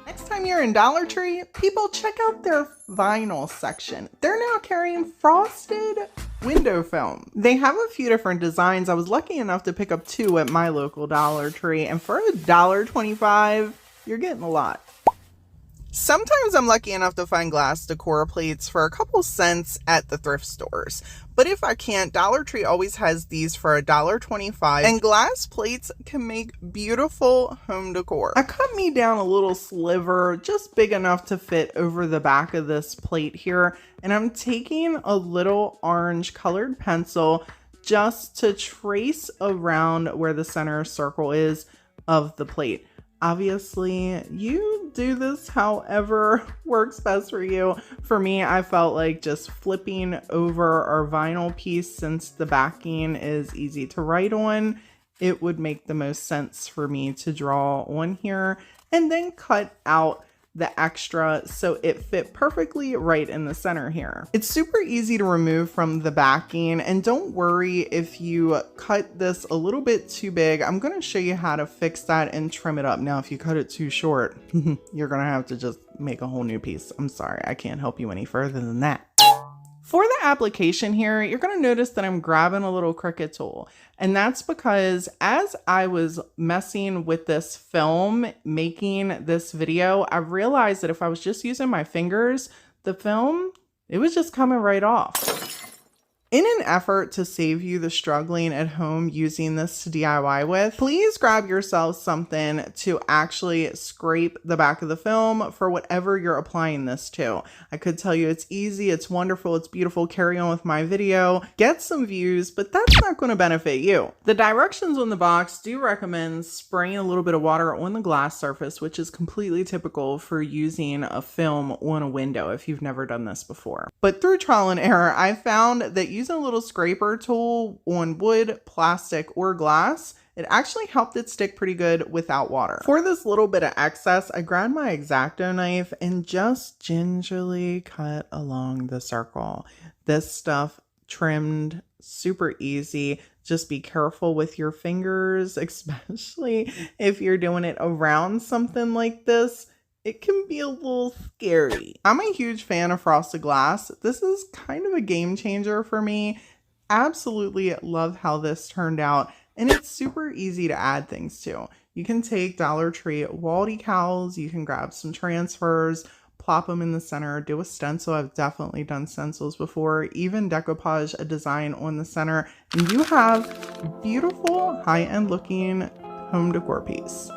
Next time you're in Dollar Tree, people, check out their vinyl section. They're now carrying frosted window film. They have a few different designs. I was lucky enough to pick up two at my local Dollar Tree, and for $1.25, you're getting a lot. Sometimes I'm lucky enough to find glass decor plates for a couple cents at the thrift stores. But if I can't, Dollar Tree always has these for $1.25, and glass plates can make beautiful home decor. I cut me down a little sliver, just big enough to fit over the back of this plate here, and I'm taking a little orange colored pencil just to trace around where the center circle is of the plate. Obviously, you do this however works best for you. For me, I felt like just flipping over our vinyl piece, since the backing is easy to write on, it would make the most sense for me to draw on here and then cut out the extra so it fit perfectly right in the center here. It's super easy to remove from the backing, and don't worry if you cut this a little bit too big. I'm going to show you how to fix that and trim it up. Now, if you cut it too short, you're going to have to just make a whole new piece. I'm sorry, I can't help you any further than that. For the application here, you're going to notice that I'm grabbing a little Cricut tool. And that's because as I was messing with this film, making this video, I realized that if I was just using my fingers, the film, it was just coming right off. In an effort to save you the struggling at home using this to DIY with, please grab yourself something to actually scrape the back of the film for whatever you're applying this to. I could tell you it's easy, it's wonderful, it's beautiful, carry on with my video, get some views, but that's not going to benefit you. The directions on the box do recommend spraying a little bit of water on the glass surface, which is completely typical for using a film on a window if you've never done this before. But through trial and error, I found that using a little scraper tool on wood, plastic, or glass, it actually helped it stick pretty good without water. For this little bit of excess, I grabbed my X-Acto knife and just gingerly cut along the circle. This stuff trimmed super easy. Just be careful with your fingers, especially if you're doing it around something like this. It can be a little scary. I'm a huge fan of frosted glass. This is kind of a game changer for me. Absolutely love how this turned out, and it's super easy to add things to. You can take Dollar Tree wall decals, you can grab some transfers, plop them in the center, do a stencil. I've definitely done stencils before, even decoupage a design on the center, and you have a beautiful high-end looking home decor piece.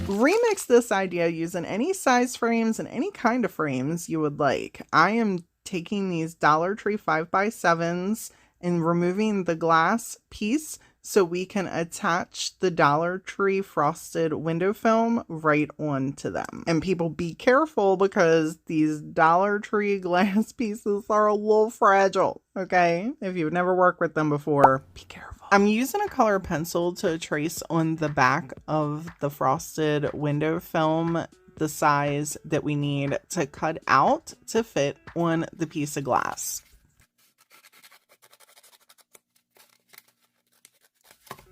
Remix this idea using any size frames and any kind of frames you would like. I am taking these Dollar Tree 5x7s and removing the glass piece so we can attach the Dollar Tree frosted window film right onto them. And people, be careful because these Dollar Tree glass pieces are a little fragile, okay? If you've never worked with them before, be careful. I'm using a color pencil to trace on the back of the frosted window film the size that we need to cut out to fit on the piece of glass.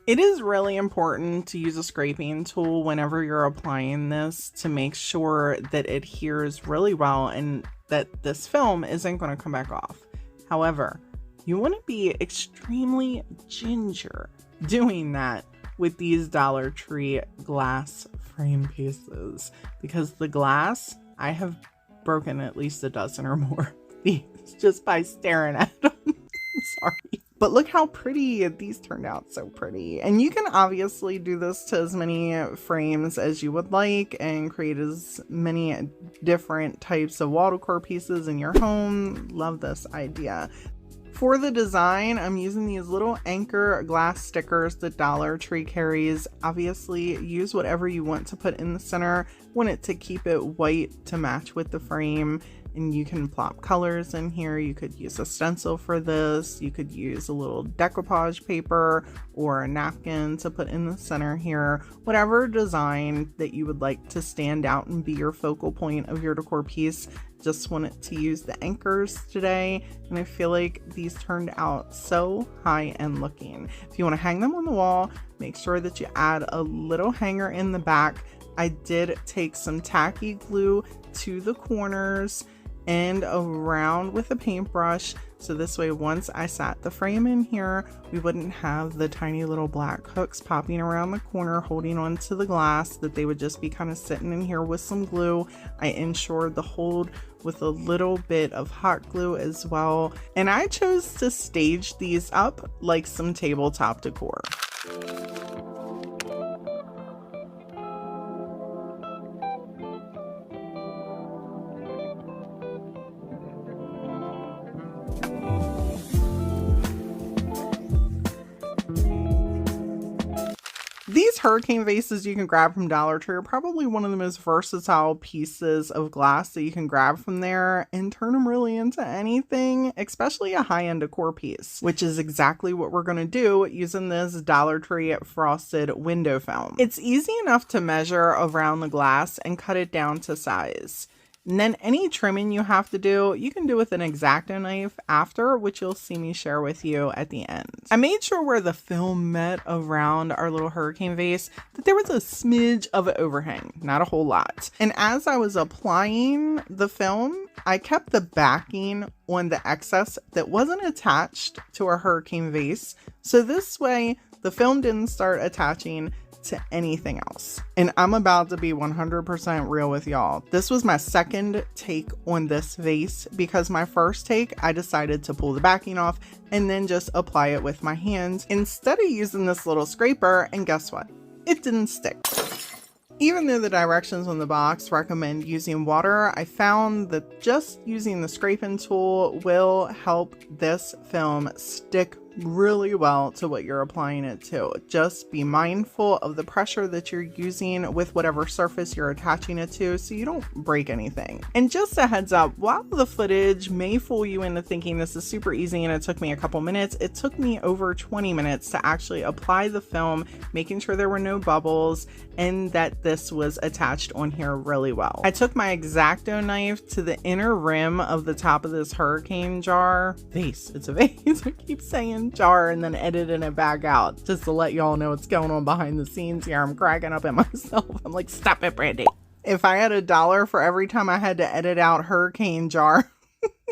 It is really important to use a scraping tool whenever you're applying this to make sure that it adheres really well and that this film isn't going to come back off. However, you want to be extremely ginger doing that with these Dollar Tree glass frame pieces, because the glass, I have broken at least a dozen or more of these just by staring at them. I'm sorry. But look how pretty these turned out. So pretty. And you can obviously do this to as many frames as you would like and create as many different types of wall decor pieces in your home. Love this idea. For the design, I'm using these little anchor glass stickers that Dollar Tree carries. Obviously, use whatever you want to put in the center. Want it to keep it white to match with the frame. And you can plop colors in here. You could use a stencil for this. You could use a little decoupage paper or a napkin to put in the center here. Whatever design that you would like to stand out and be your focal point of your decor piece. Just wanted to use the anchors today, and I feel like these turned out so high-end looking. If you want to hang them on the wall, make sure that you add a little hanger in the back. I did take some tacky glue to the corners and around with a paintbrush, so this way once I sat the frame in here, we wouldn't have the tiny little black hooks popping around the corner holding onto the glass, that they would just be kind of sitting in here with some glue. I ensured the hold with a little bit of hot glue as well, and I chose to stage these up like some tabletop decor. These hurricane vases you can grab from Dollar Tree are probably one of the most versatile pieces of glass that you can grab from there and turn them really into anything, especially a high-end decor piece, which is exactly what we're going to do using this Dollar Tree frosted window film. It's easy enough to measure around the glass and cut it down to size. And then any trimming you have to do, you can do with an X-Acto knife after, which you'll see me share with you at the end. I made sure where the film met around our little hurricane vase that there was a smidge of an overhang, not a whole lot. And as I was applying the film, I kept the backing on the excess that wasn't attached to our hurricane vase. So this way, the film didn't start attaching to anything else. And I'm about to be 100% real with y'all. This was my second take on this vase because my first take, I decided to pull the backing off and then just apply it with my hands instead of using this little scraper, and guess what? It didn't stick. Even though the directions on the box recommend using water, I found that just using the scraping tool will help this film stick really well to what you're applying it to. Just be mindful of the pressure that you're using with whatever surface you're attaching it to so you don't break anything. And just a heads up, while the footage may fool you into thinking this is super easy and it took me a couple minutes, it took me over 20 minutes to actually apply the film, making sure there were no bubbles and that this was attached on here really well. I took my X-Acto knife to the inner rim of the top of this hurricane jar. Vase, it's a vase. I keep saying jar and then editing it back out just to let y'all know what's going on behind the scenes here. I'm cracking up at myself. I'm like, stop it, Brandy. If I had $1 for every time I had to edit out hurricane jar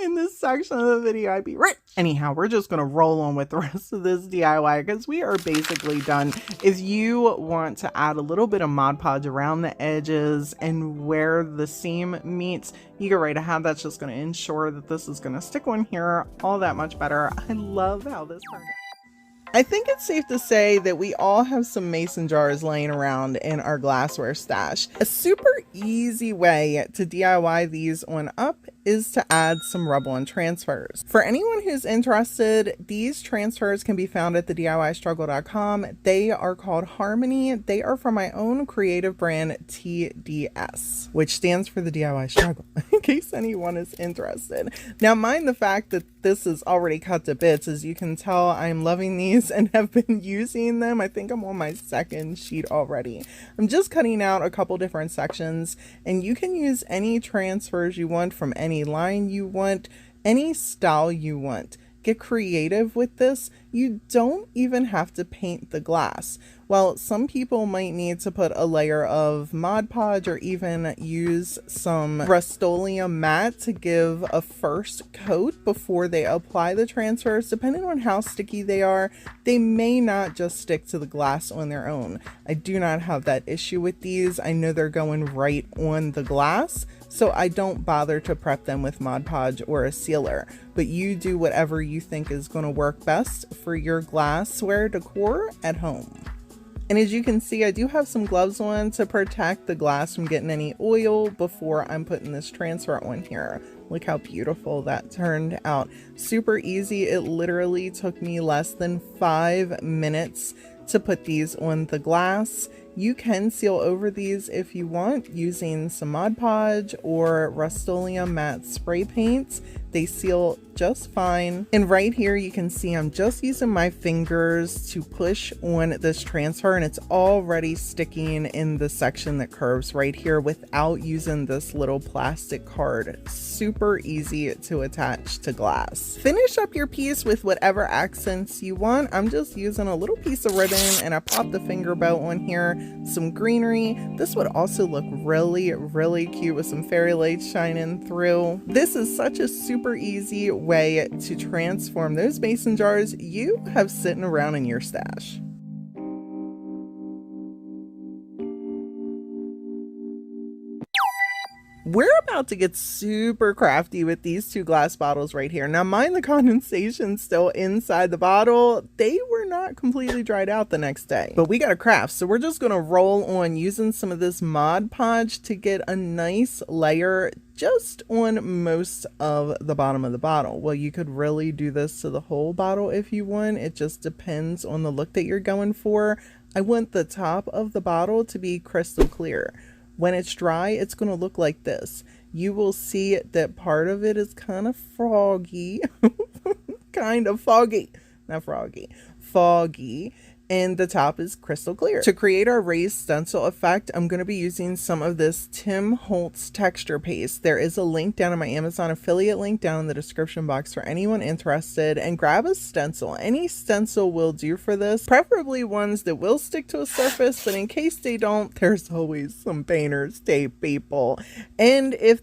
in this section of the video, I'd be rich. Anyhow, we're just going to roll on with the rest of this DIY because we are basically done. If you want to add a little bit of Mod Podge around the edges and where the seam meets, you go right ahead. That's just going to ensure that this is going to stick on here all that much better. I love how this turned out. I think it's safe to say that we all have some mason jars laying around in our glassware stash. A super easy way to DIY these on Up is to add some rub-on transfers. For anyone who's interested, these transfers can be found at thediystruggle.com. They are called Harmony. They are from my own creative brand, TDS, which stands for the DIY Struggle, in case anyone is interested. Now, mind the fact that this is already cut to bits. As you can tell, I'm loving these and have been using them. I think I'm on my second sheet already. I'm just cutting out a couple different sections, and you can use any transfers you want from any line you want, any style you want. Get creative with this. You don't even have to paint the glass. While some people might need to put a layer of Mod Podge or even use some Rust-Oleum matte to give a first coat before they apply the transfers, depending on how sticky they are, they may not just stick to the glass on their own. I do not have that issue with these. I know they're going right on the glass, so I don't bother to prep them with Mod Podge or a sealer. But you do whatever you think is going to work best for your glassware decor at home. And as you can see, I do have some gloves on to protect the glass from getting any oil before I'm putting this transfer on here. Look how beautiful that turned out. Super easy. It literally took me less than 5 minutes to put these on the glass. You can seal over these if you want using some Mod Podge or Rust-Oleum matte spray paints. They seal just fine. And right here you can see I'm just using my fingers to push on this transfer, and it's already sticking in the section that curves right here without using this little plastic card. Super easy to attach to glass. Finish up your piece with whatever accents you want. I'm just using a little piece of ribbon, and I popped the finger bow on here, some greenery. This would also look really, really cute with some fairy lights shining through. This is such a super easy way to transform those mason jars you have sitting around in your stash. We're about to get super crafty with these two glass bottles right here. Now mind the condensation still inside the bottle. They were not completely dried out the next day, but we got a craft. So we're just gonna roll on using some of this Mod Podge to get a nice layer just on most of the bottom of the bottle. Well, you could really do this to the whole bottle if you want. It just depends on the look that you're going for. I want the top of the bottle to be crystal clear. When it's dry, it's going to look like this. You will see that part of it is kind of froggy, kind of foggy, not froggy, foggy, and the top is crystal clear. To create our raised stencil effect, I'm going to be using some of this Tim Holtz texture paste. There is a link down in my Amazon affiliate link down in the description box for anyone interested, and grab a stencil. Any stencil will do for this, preferably ones that will stick to a surface, but in case they don't, there's always some painter's tape, people. And if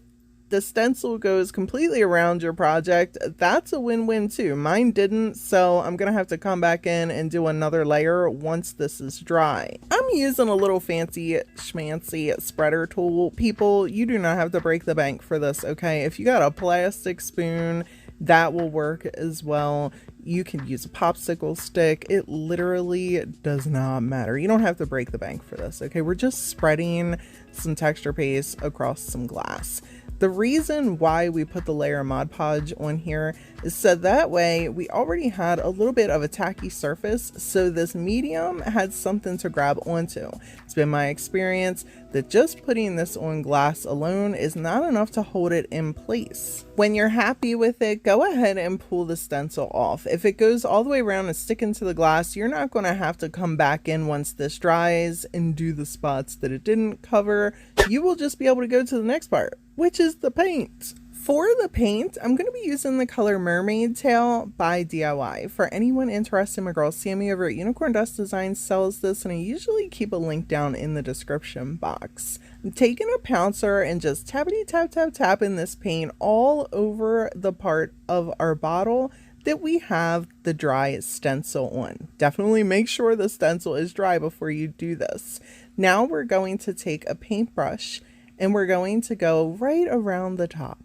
the stencil goes completely around your project, that's a win-win too. Mine didn't, so I'm gonna have to come back in and do another layer once this is dry. I'm using a little fancy schmancy spreader tool. People, you do not have to break the bank for this, okay? If you got a plastic spoon, that will work as well. You can use a popsicle stick. It literally does not matter. You don't have to break the bank for this, okay? We're just spreading some texture paste across some glass. The reason why we put the layer of Mod Podge on here is so that way we already had a little bit of a tacky surface, so this medium had something to grab onto. It's been my experience that just putting this on glass alone is not enough to hold it in place. When you're happy with it, go ahead and pull the stencil off. If it goes all the way around and stick into the glass, you're not going to have to come back in once this dries and do the spots that it didn't cover. You will just be able to go to the next part, which is the paint. For the paint, I'm going to be using the color Mermaid Tail by DIY. For anyone interested, my girl Sammy over at Unicorn Dust Designs sells this, and I usually keep a link down in the description box. I'm taking a pouncer and just tappity tap tap tapping this paint all over the part of our bottle that we have the dry stencil on. Definitely make sure the stencil is dry before you do this. Now we're going to take a paintbrush and we're going to go right around the top.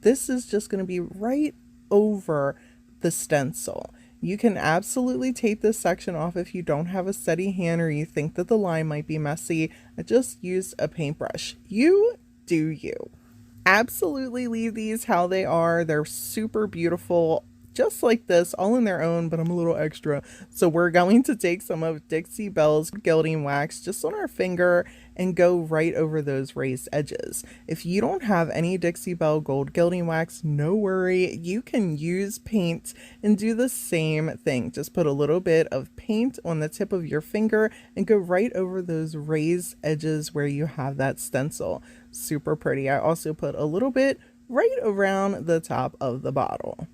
This is just going to be right over the stencil. You can absolutely tape this section off if you don't have a steady hand or you think that the line might be messy. I just used a paintbrush. You do you. Absolutely leave these how they are. They're super beautiful, just like this, all in their own, but I'm a little extra. So we're going to take some of Dixie Belle's gilding wax just on our finger and go right over those raised edges. If you don't have any Dixie Belle gold gilding wax, no worry, you can use paint and do the same thing. Just put a little bit of paint on the tip of your finger and go right over those raised edges where you have that stencil. Super pretty. I also put a little bit right around the top of the bottle.